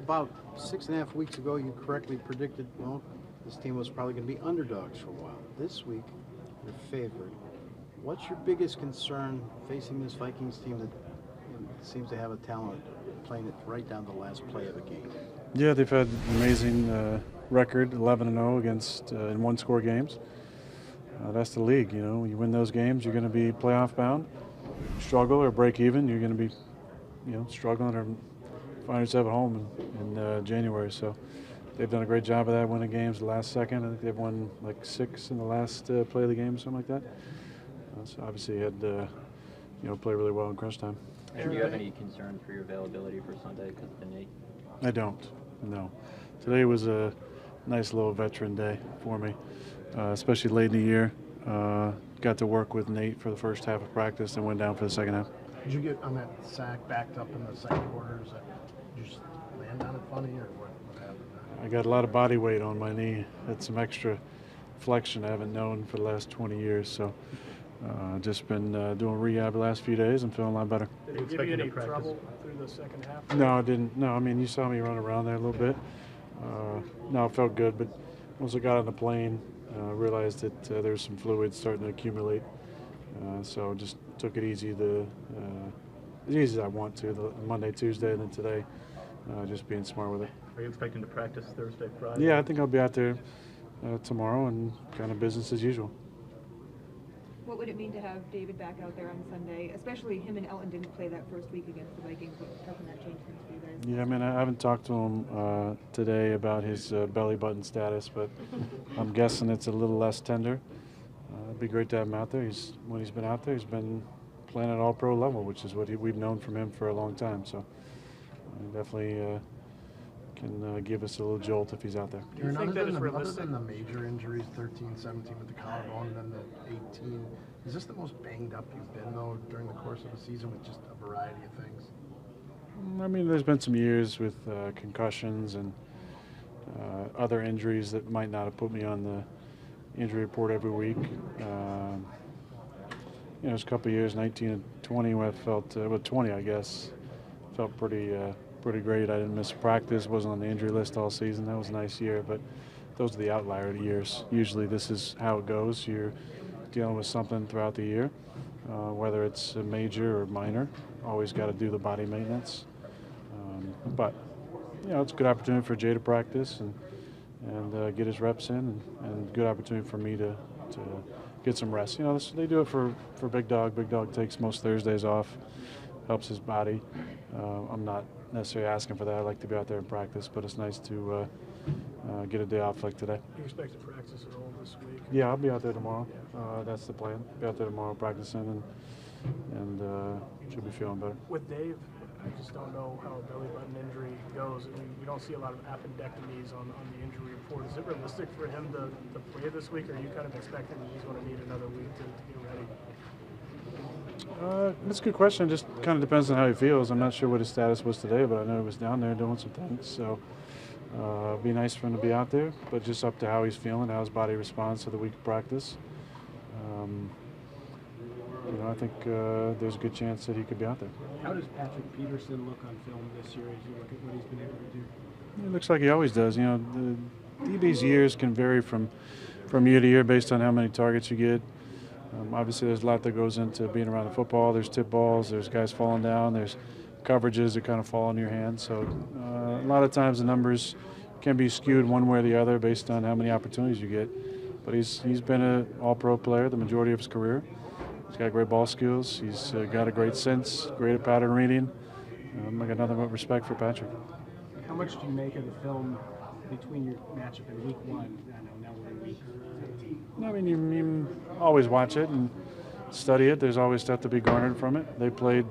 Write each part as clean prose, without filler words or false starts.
about 6.5 weeks ago, you correctly predicted, well, this team was probably going to be underdogs for a while. This week, you're favored. What's your biggest concern facing this Vikings team that seems to have a talent playing it right down to the last play of a game? Yeah, they've had an amazing record, 11-0 against in one-score games. That's the league, you know. You win those games, you're going to be playoff bound. Struggle or break even, you're going to be, struggling or find yourself at home in January. So they've done a great job of that, winning games the last second. I think they've won like 6 in the last play of the game, something like that. So obviously, had play really well in crunch time. And do you have any concern for your availability for Sunday because of the knee? I don't. No. Today was a nice little veteran day for me, especially late in the year. Got to work with Nate for the first half of practice and went down for the second half. Did you get on that sack backed up in the second quarter? Did you just land on it funny, or what happened? I got a lot of body weight on my knee. Had some extra flexion I haven't known for the last 20 years. So just been doing rehab the last few days. I'm feeling a lot better. Did it give you any trouble through the second half? No, I didn't. No, I mean, you saw me run around there a little bit. No, it felt good. But once I got on the plane, realized that there was some fluid starting to accumulate. So just took it easy, as easy as I want to, the Monday, Tuesday, and then today, just being smart with it. Are you expecting to practice Thursday, Friday? Yeah, I think I'll be out there tomorrow and kind of business as usual. What would it mean to have David back out there on Sunday? Especially him and Elton didn't play that first week against the Vikings. How can that change things for you guys? Yeah, I mean, I haven't talked to him today about his belly button status, but I'm guessing it's a little less tender. It'd be great to have him out there. When he's been out there, he's been playing at all-pro level, which is what we've known from him for a long time. So definitely can give us a little jolt if he's out there. Do you think that is realistic? Other than the major injuries, 13, 17 with the collarbone, and then the 18, is this the most banged up you've been, though, during the course of the season with just a variety of things? I mean, there's been some years with concussions and other injuries that might not have put me on the injury report every week. It was a couple of years, 19 and 20, where I felt, 20, I guess, felt pretty great. I didn't miss practice, wasn't on the injury list all season. That was a nice year, but those are the outlier years. Usually this is how it goes. You're dealing with something throughout the year, whether it's a major or minor. Always got to do the body maintenance. But it's a good opportunity for Jay to practice and get his reps in, and good opportunity for me to get some rest. They do it for Big Dog. Big Dog takes most Thursdays off, helps his body. I'm not necessarily asking for that. I like to be out there and practice, but it's nice to get a day off like today. Do you expect to practice at all this week? Yeah, I'll be out there tomorrow. That's the plan. Be out there tomorrow practicing and should be feeling better. With Dave, I just don't know how a belly button injury goes. I mean, we don't see a lot of appendectomies on the injury report. Is it realistic for him to play this week, or are you kind of expecting that he's going to need another week to get ready? That's a good question. It just kind of depends on how he feels. I'm not sure what his status was today, but I know he was down there doing some things. So it'd be nice for him to be out there, but just up to how he's feeling, how his body responds to the week of practice. I think there's a good chance that he could be out there. How does Patrick Peterson look on film this year as you look at what he's been able to do? It looks like he always does. The DB's years can vary from year to year based on how many targets you get. Obviously, there's a lot that goes into being around the football. There's tip balls, there's guys falling down, there's coverages that kind of fall in your hands. So a lot of times the numbers can be skewed one way or the other based on how many opportunities you get. But he's been an all-pro player the majority of his career. He's got great ball skills. He's got a great sense, great at pattern reading. I got nothing but respect for Patrick. How much do you make of the film between your matchup in week 1? I know now we're in week 17. I mean, you always watch it and study it. There's always stuff to be garnered from it. They played,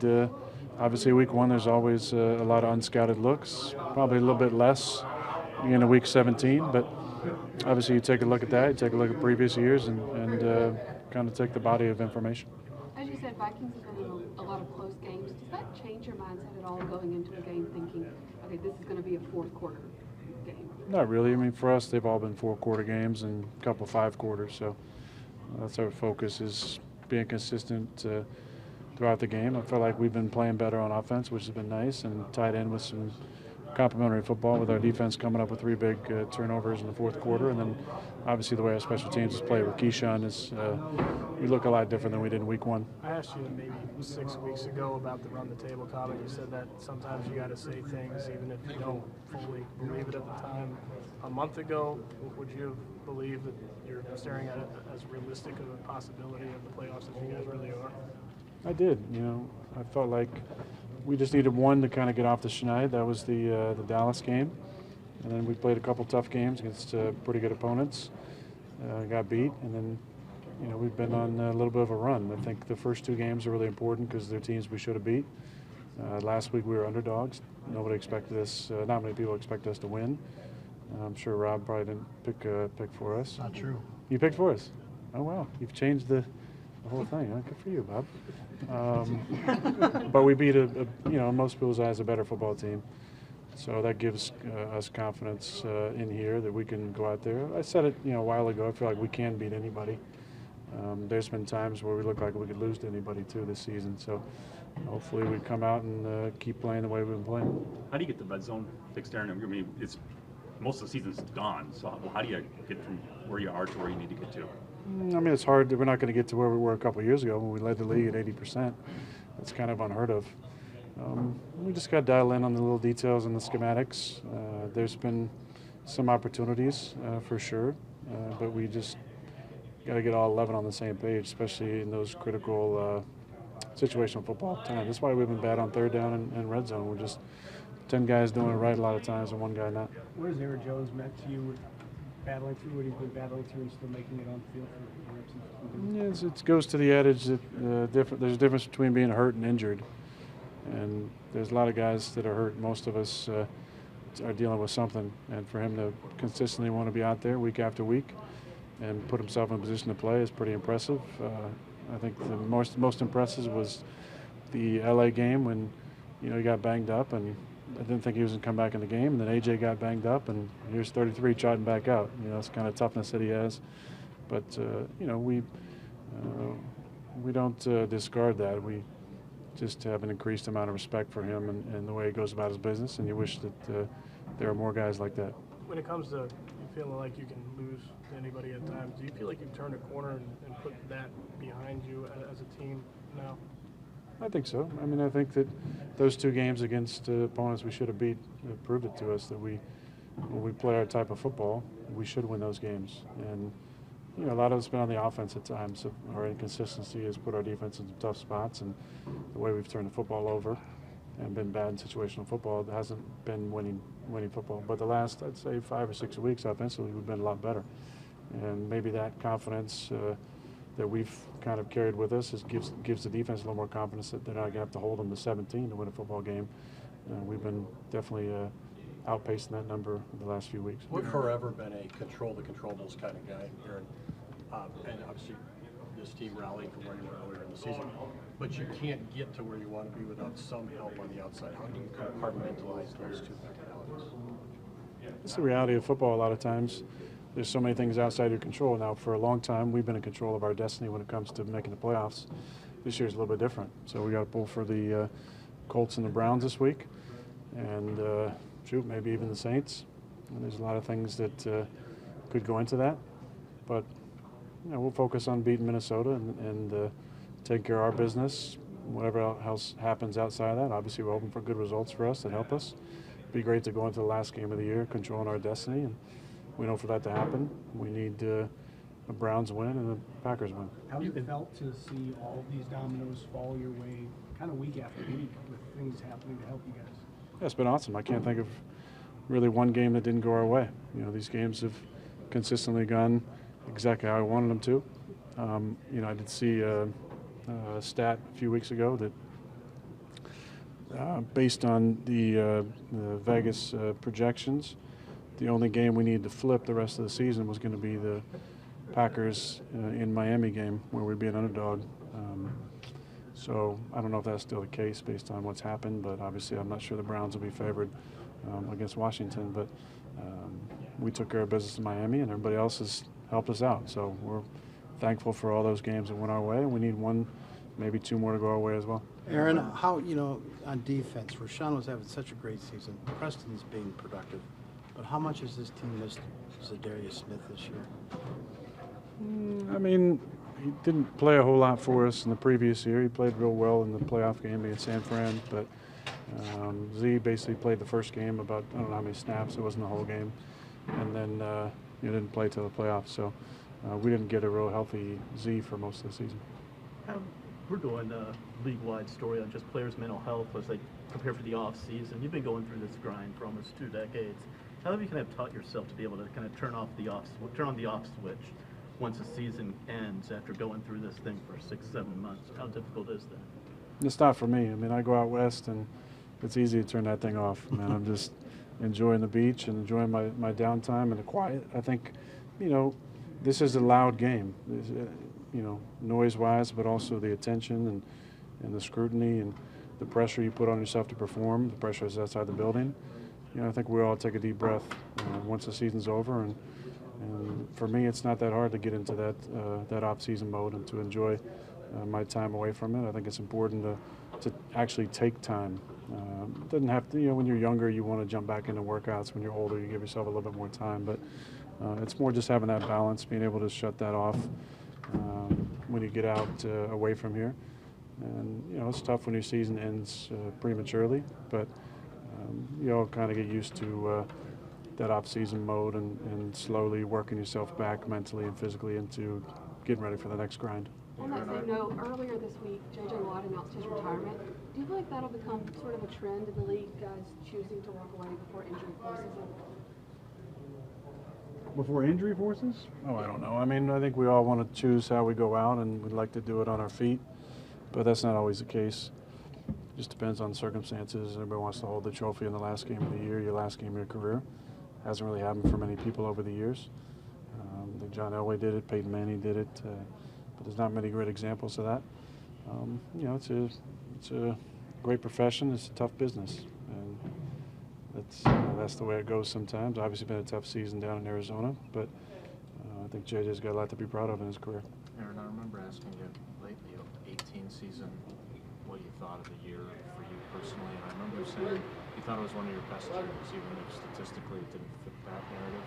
obviously, week 1, there's always a lot of unscouted looks, probably a little bit less in week 17. But obviously, you take a look at that, you take a look at previous years, and kind of take the body of information. As you said, Vikings have been in a lot of close games. Does that change your mindset at all going into a game thinking, okay, this is going to be a fourth quarter game? Not really. I mean, for us, they've all been 4-quarter games and a couple 5 quarters. So that's our focus, is being consistent throughout the game. I feel like we've been playing better on offense, which has been nice, and tied in with some complementary football with our defense coming up with 3 big turnovers in the fourth quarter, and then obviously the way our special teams is played with Keyshawn is we look a lot different than we did in week 1. I asked you maybe 6 weeks ago about the run the table comment. You said that sometimes you got to say things even if you don't fully believe it at the time. A month ago, would you have believed that you're staring at it as realistic of a possibility of the playoffs as you guys really are? I did. I felt like we just needed one to kind of get off the schneid. That was the Dallas game, and then we played a couple tough games against pretty good opponents. Got beat, and then we've been on a little bit of a run. I think the first 2 games are really important because they're teams we should have beat. Last week we were underdogs. Nobody expected us. Not many people expect us to win. I'm sure Rob probably didn't pick for us. Not true. You picked for us. Oh wow, you've changed the whole thing. Huh? Good for you, Bob. But we beat in most people's eyes, a better football team. So that gives us confidence in here that we can go out there. I said it, a while ago. I feel like we can beat anybody. There's been times where we look like we could lose to anybody too this season. So hopefully we come out and keep playing the way we've been playing. How do you get the red zone fixed, Aaron? I mean, it's most of the season's gone. So how do you get from where you are to where you need to get to? I mean, it's hard. We're not going to get to where we were a couple of years ago when we led the league at 80%. That's kind of unheard of. We just got to dial in on the little details and the schematics. There's been some opportunities for sure, but we just got to get all 11 on the same page, especially in those critical situational football times. That's why we've been bad on third down and red zone. We're just 10 guys doing it right a lot of times and 1 guy not. What has Aaron Jones meant to you, battling through what he's been battling through and still making it on the field for reps and Yes, it goes to the adage that there's a difference between being hurt and injured. And there's a lot of guys that are hurt. Most of us are dealing with something. And for him to consistently want to be out there week after week and put himself in a position to play is pretty impressive. I think the most impressive was the LA game when he got banged up, and I didn't think he was going to come back in the game. And then AJ got banged up, and here's 33 trotting back out. It's the kind of toughness that he has. But we don't discard that. We just have an increased amount of respect for him and the way he goes about his business, and you wish that there are more guys like that. When it comes to you feeling like you can lose to anybody at times, do you feel like you've turned a corner and put that behind you as a team now? I think so. I mean, I think that those 2 games against opponents we should have beat proved it to us that when we play our type of football, we should win those games. And a lot of it's been on the offense at times. So our inconsistency has put our defense in some tough spots, and the way we've turned the football over and been bad in situational football, it hasn't been winning football. But the last, I'd say, 5 or 6 weeks offensively, we've been a lot better. And maybe that confidence that we've kind of carried with us gives the defense a little more confidence that they're not going to have to hold them to 17 to win a football game. We've been definitely outpacing that number in the last few weeks. You've forever been a control the controllables kind of guy, Aaron. And obviously this team rallied from where you were earlier in the season. But you can't get to where you want to be without some help on the outside. How do you compartmentalize those 2 personalities? It's the reality of football a lot of times. There's so many things outside your control. Now, for a long time, we've been in control of our destiny when it comes to making the playoffs. This year's a little bit different. So we got to pull for the Colts and the Browns this week. And maybe even the Saints. And there's a lot of things that could go into that. But we'll focus on beating Minnesota and take care of our business. Whatever else happens outside of that, obviously we're hoping for good results for us that help us. It'd be great to go into the last game of the year controlling our destiny. And we know for that to happen, we need the Browns win and the Packers win. How has it felt to see all of these dominoes fall your way kind of week after week with things happening to help you guys? Yeah, it's been awesome. I can't think of really one game that didn't go our way. These games have consistently gone exactly how I wanted them to. I did see a stat a few weeks ago that based on the Vegas projections, the only game we needed to flip the rest of the season was going to be the Packers in Miami game where we'd be an underdog. So I don't know if that's still the case based on what's happened, but obviously I'm not sure the Browns will be favored against Washington. But we took care of business in Miami, and everybody else has helped us out. So we're thankful for all those games that went our way, and we need 1, maybe 2 more to go our way as well. Aaron, how, on defense, Rashawn was having such a great season. Preston's being productive. But how much has this team missed Zadarius Smith this year? I mean, he didn't play a whole lot for us in the previous year. He played real well in the playoff game against San Fran, but Z basically played the first game about, I don't know how many snaps. It wasn't the whole game. And then he didn't play till the playoffs. So we didn't get a real healthy Z for most of the season. We're doing a league-wide story on just players' mental health as they prepare for the off-season. You've been going through this grind for almost 2 decades. How have you kind of taught yourself to be able to kind of turn on the off switch once the season ends after going through this thing for 6-7 months? How difficult is that? It's not for me. I mean, I go out west and it's easy to turn that thing off, man. I'm just enjoying the beach and enjoying my downtime and the quiet. I think, this is a loud game, noise-wise, but also the attention and the scrutiny and the pressure you put on yourself to perform, the pressure is outside the building. I think we all take a deep breath once the season's over, and for me, it's not that hard to get into that off-season mode and to enjoy my time away from it. I think it's important to actually take time. It doesn't have to, when you're younger, you want to jump back into workouts. When you're older, you give yourself a little bit more time. But it's more just having that balance, being able to shut that off when you get out away from here. And, it's tough when your season ends prematurely, but you all kind of get used to that off-season mode and slowly working yourself back mentally and physically into getting ready for the next grind. On that same note, earlier this week, J.J. Watt announced his retirement. Do you feel like that'll become sort of a trend in the league, guys choosing to walk away before injury forces them? Before injury forces? Oh, I don't know. I mean, I think we all want to choose how we go out, and we'd like to do it on our feet, but that's not always the case. It just depends on the circumstances. Everybody wants to hold the trophy in the last game of the year, your last game of your career. Hasn't really happened for many people over the years. I think John Elway did it, Peyton Manning did it, but there's not many great examples of that. It's a great profession. It's a tough business, and that's the way it goes sometimes. Obviously, been a tough season down in Arizona, but I think JJ's got a lot to be proud of in his career. Aaron, I remember asking you late in the 18 season what you thought of the year for you personally, and I remember you saying you thought it was one of your best years, even if statistically it didn't fit that narrative.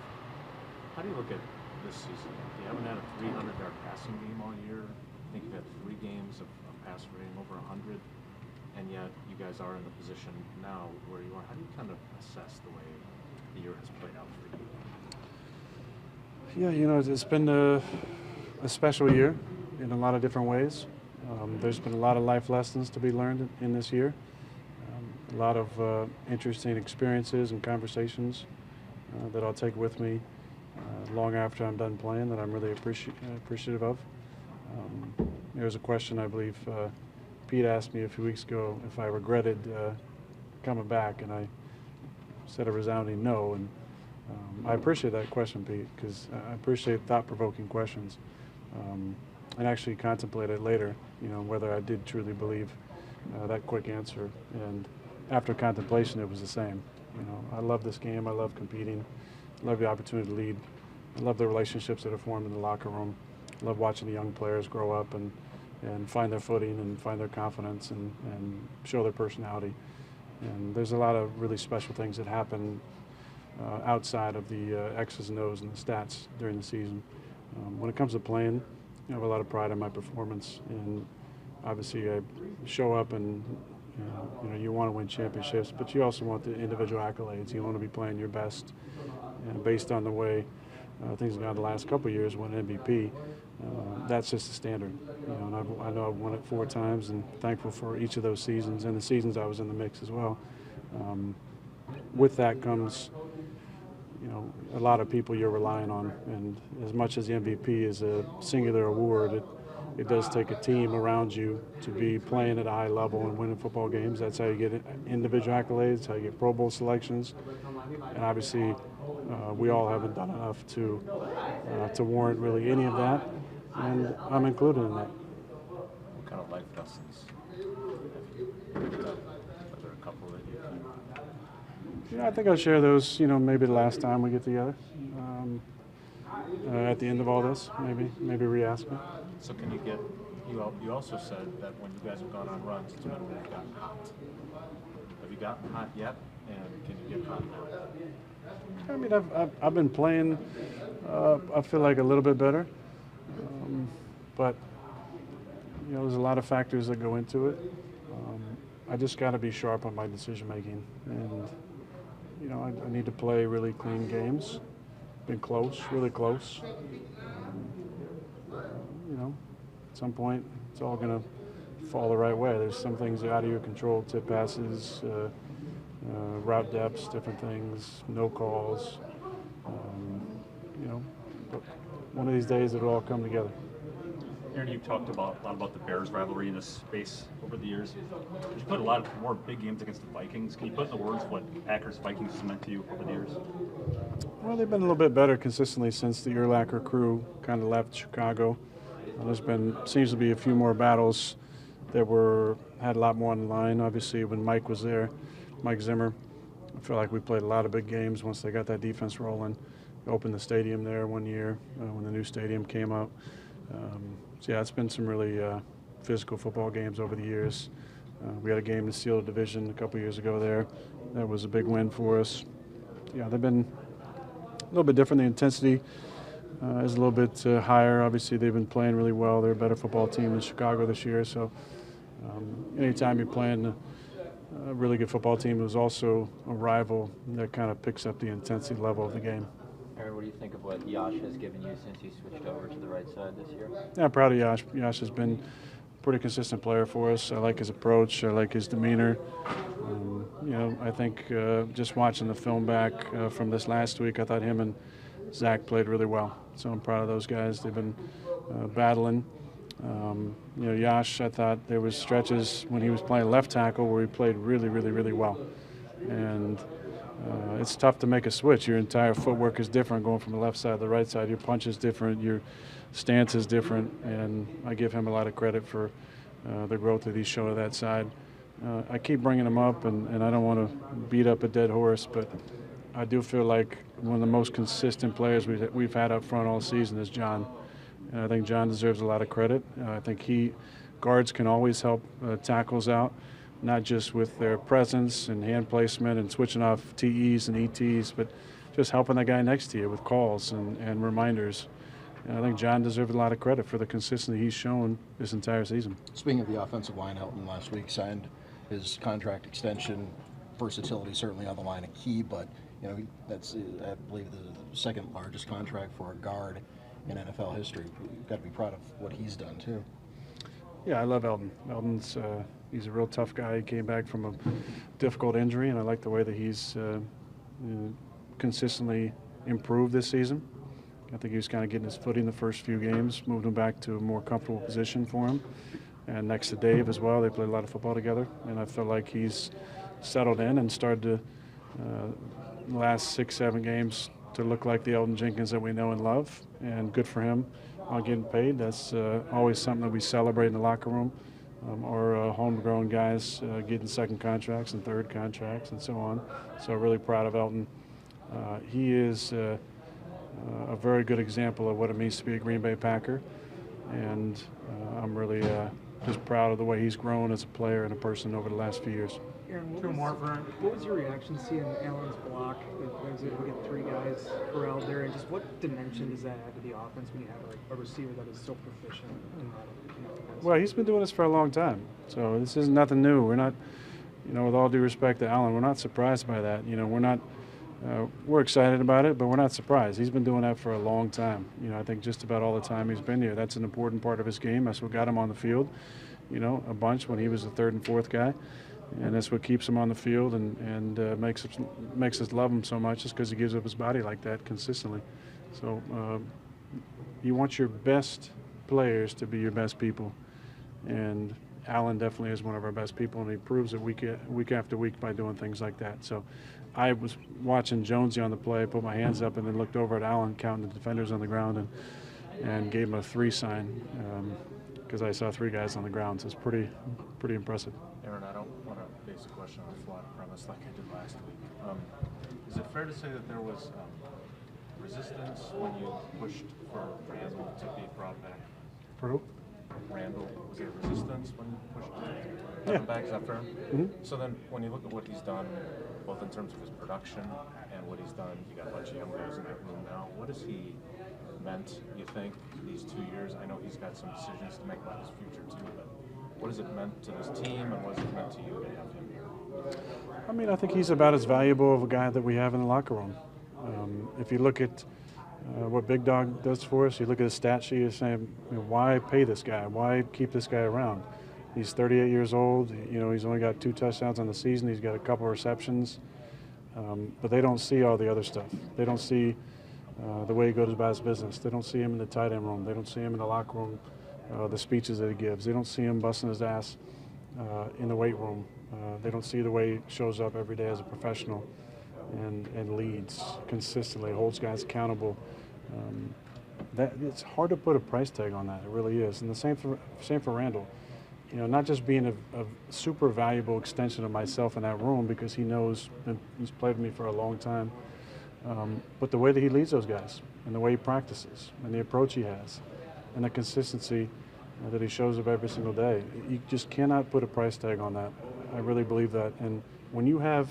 How do you look at this season? You haven't had a 300-yard passing game all year. I think you've had 3 games of pass rating over 100, and yet you guys are in the position now where you are. How do you kind of assess the way the year has played out for you? Yeah, it's been a special year in a lot of different ways. There's been a lot of life lessons to be learned in this year. A lot of interesting experiences and conversations that I'll take with me long after I'm done playing that I'm really appreciative of. There was a question I believe Pete asked me a few weeks ago if I regretted coming back, and I said a resounding no. And I appreciate that question, Pete, because I appreciate thought-provoking questions, and actually contemplate it later, whether I did truly believe that quick answer. And after contemplation, it was the same. I love this game. I love competing. I love the opportunity to lead. I love the relationships that are formed in the locker room. I love watching the young players grow up and find their footing and find their confidence and show their personality. And there's a lot of really special things that happen outside of the X's and O's and the stats during the season. When it comes to playing, I have a lot of pride in my performance, and obviously I show up and you want to win championships, but you also want the individual accolades. You want to be playing your best, and based on the way things have gone the last couple of years, won MVP. That's just the standard. And I know I've won it 4 times, and thankful for each of those seasons and the seasons I was in the mix as well. With that comes, a lot of people you're relying on, and as much as the MVP is a singular award, it does take a team around you to be playing at a high level and winning football games. That's how you get individual accolades, how you get Pro Bowl selections, and obviously we all haven't done enough to warrant really any of that, and I'm included in that. What kind of life lessons have you picked up? Are there a couple that you can? Yeah, I think I'll share those, maybe the last time we get together. At the end of all this, maybe re-ask me. So can you get You also said that when you guys have gone on runs, it's been when you've gotten hot. Have you gotten hot yet? And can you get hot now? I mean, I've been playing. I feel like a little bit better, but there's a lot of factors that go into it. I just got to be sharp on my decision making, and I need to play really clean games. Been close, really close. At some point, it's all going to fall the right way. There's some things out of your control: tip passes, route depths, different things, no calls. But one of these days it'll all come together. Aaron, you've talked a lot about the Bears rivalry in this space over the years. You put a lot more big games against the Vikings. Can you put in the words what Packers-Vikings has meant to you over the years? Well, they've been a little bit better consistently since the Urlacher crew kind of left Chicago. Seems to be a few more battles that had a lot more on the line. Obviously, when Mike was there, Mike Zimmer, I feel like we played a lot of big games once they got that defense rolling. Opened the stadium there one year when the new stadium came up. So yeah, it's been some really physical football games over the years. We had a game to seal the division a couple years ago there. That was a big win for us. Yeah, they've been a little bit different. The intensity is a little bit higher. Obviously, they've been playing really well. They're a better football team than Chicago this year. So anytime you're playing a really good football team, it was also a rival that kind of picks up the intensity level of the game. Aaron, what do you think of what Yash has given you since he switched over to the right side this year? Yeah, I'm proud of Yash. Yash has been a pretty consistent player for us. I like his approach. I like his demeanor. I think just watching the film back from this last week, I thought him and Zach played really well. So I'm proud of those guys. They've been battling. Yash, I thought there was stretches when he was playing left tackle where he played really, really, really well. And it's tough to make a switch. Your entire footwork is different going from the left side to the right side. Your punch is different. Your stance is different. And I give him a lot of credit for the growth that he's shown to that side. I keep bringing him up, and I don't want to beat up a dead horse, but I do feel like one of the most consistent players we've had up front all season is John. And I think John deserves a lot of credit. I think guards can always help tackles out, not just with their presence and hand placement and switching off TEs and ETs, but just helping that guy next to you with calls and reminders. And I think John deserves a lot of credit for the consistency he's shown this entire season. Speaking of the offensive line, Elton last week signed his contract extension. Versatility certainly on the line a key, but that's I believe the second largest contract for a guard in NFL history. You've got to be proud of what he's done too. Yeah, I love Elton. Elton's he's a real tough guy. He came back from a difficult injury, and I like the way that he's consistently improved this season. I think he was kind of getting his footing the first few games, moved him back to a more comfortable position for him. And next to Dave as well, they played a lot of football together, and I feel like he's settled in and started to the last 6-7 games to look like the Elton Jenkins that we know and love, and good for him on getting paid. That's always something that we celebrate in the locker room. Our homegrown guys getting second contracts and third contracts and so on. So really proud of Elton. He is a very good example of what it means to be a Green Bay Packer, and I'm really just proud of the way he's grown as a player and a person over the last few years. Aaron, what was your reaction seeing Allen's block? We get three guys corralled there, and just what dimension does that add to the offense when you have a receiver that is so proficient in that? Well, he's been doing this for a long time, so this is nothing new. We're not, with all due respect to Allen, we're not surprised by that. We're not. We're excited about it, but we're not surprised. He's been doing that for a long time. I think just about all the time he's been here. That's an important part of his game. That's what got him on the field, a bunch when he was the third and fourth guy. And that's what keeps him on the field and makes us love him so much, is because he gives up his body like that consistently. So you want your best players to be your best people. And Allen definitely is one of our best people, and he proves it week after week by doing things like that. So I was watching Jonesy on the play, put my hands up, and then looked over at Allen counting the defenders on the ground and gave him a 3 sign because I saw 3 guys on the ground. So it's pretty impressive. Aaron, I don't want to base a question on a flawed premise like I did last week. Is it fair to say that there was resistance when you pushed for Hamel to be brought back? For who? Randall, was it resistance when you pushed him back? Is that fair? Mm-hmm. So then, when you look at what he's done, both in terms of his production and what he's done, you got a bunch of young guys in that room now. What has he meant, you think, these 2 years? I know he's got some decisions to make about his future too, but what has it meant to this team, and what has it meant to you to have him here? I mean, I think he's about as valuable of a guy that we have in the locker room. If you look at what Big Dog does for us, you look at his stat sheet, you're saying, you know, why pay this guy? Why keep this guy around? He's 38 years old. You know, he's only got 2 touchdowns on the season. He's got a couple receptions. But they don't see all the other stuff. They don't see the way he goes about his business. They don't see him in the tight end room. They don't see him in the locker room, the speeches that he gives. They don't see him busting his ass in the weight room. They don't see the way he shows up every day as a professional and leads consistently, holds guys accountable. That it's hard to put a price tag on that. It really is. And the same for Randall. You know, not just being a super valuable extension of myself in that room because he knows and he's played with me for a long time, but the way that he leads those guys and the way he practices and the approach he has and the consistency that he shows up every single day. You just cannot put a price tag on that. I really believe that. And when you have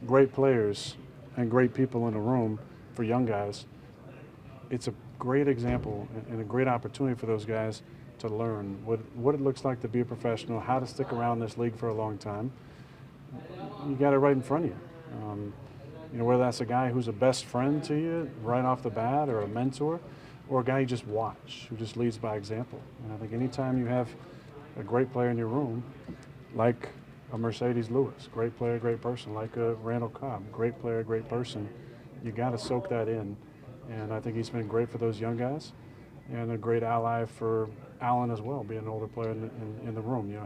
great players and great people in a room for young guys, it's a great example and a great opportunity for those guys to learn what it looks like to be a professional, how to stick around this league for a long time. You got it right in front of you. You know, whether that's a guy who's a best friend to you right off the bat or a mentor, or a guy you just watch, who just leads by example. And I think anytime you have a great player in your room, like a Mercedes Lewis, great player, great person, like a Randall Cobb, great player, great person, you got to soak that in. And I think he's been great for those young guys and a great ally for Allen as well, being an older player in the room. You know,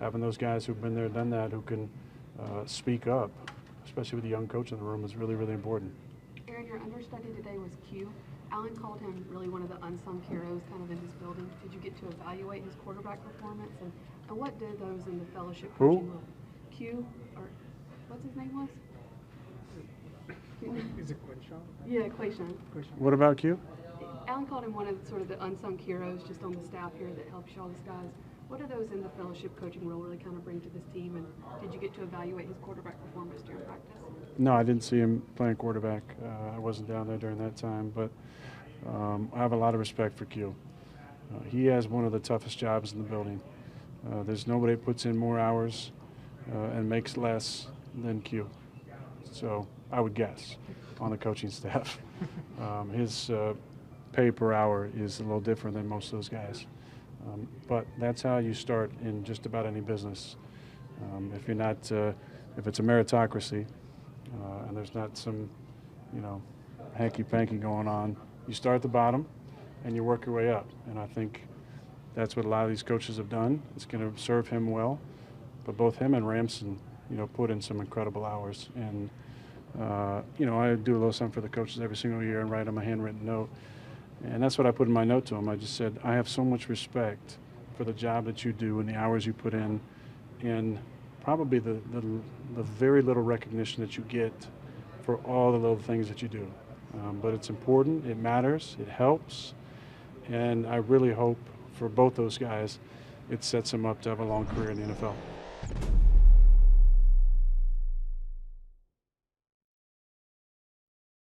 having those guys who've been there, done that, who can speak up, especially with the young coach in the room, is really, really important. Aaron, your understudy today was Q. Allen called him really one of the unsung heroes kind of in his building. Did you get to evaluate his quarterback performance? And what did those in the fellowship coaching room? Q, or what's his name was? Is it Quinshaw? Yeah, Quayshawn. What about Q? Allen called him one of sort of the unsung heroes just on the staff here that helps you all these guys. What do those in the fellowship coaching role really kind of bring to this team? And did you get to evaluate his quarterback performance during practice? No, I didn't see him playing quarterback. I wasn't down there during that time, but I have a lot of respect for Q. He has one of the toughest jobs in the building. There's nobody that puts in more hours and makes less than Q. So I would guess on the coaching staff. His pay per hour is a little different than most of those guys. But that's how you start in just about any business. If you're not, if it's a meritocracy and there's not some, you know, hanky-panky going on, you start at the bottom and you work your way up. And I think that's what a lot of these coaches have done. It's going to serve him well. But both him and Ramson, you know, put in some incredible hours. And, you know, I do a little something for the coaches every single year and write them a handwritten note. And that's what I put in my note to him. I just said, I have so much respect for the job that you do and the hours you put in, and probably the very little recognition that you get for all the little things that you do. But it's important, it matters, it helps, and I really hope for both those guys it sets them up to have a long career in the NFL.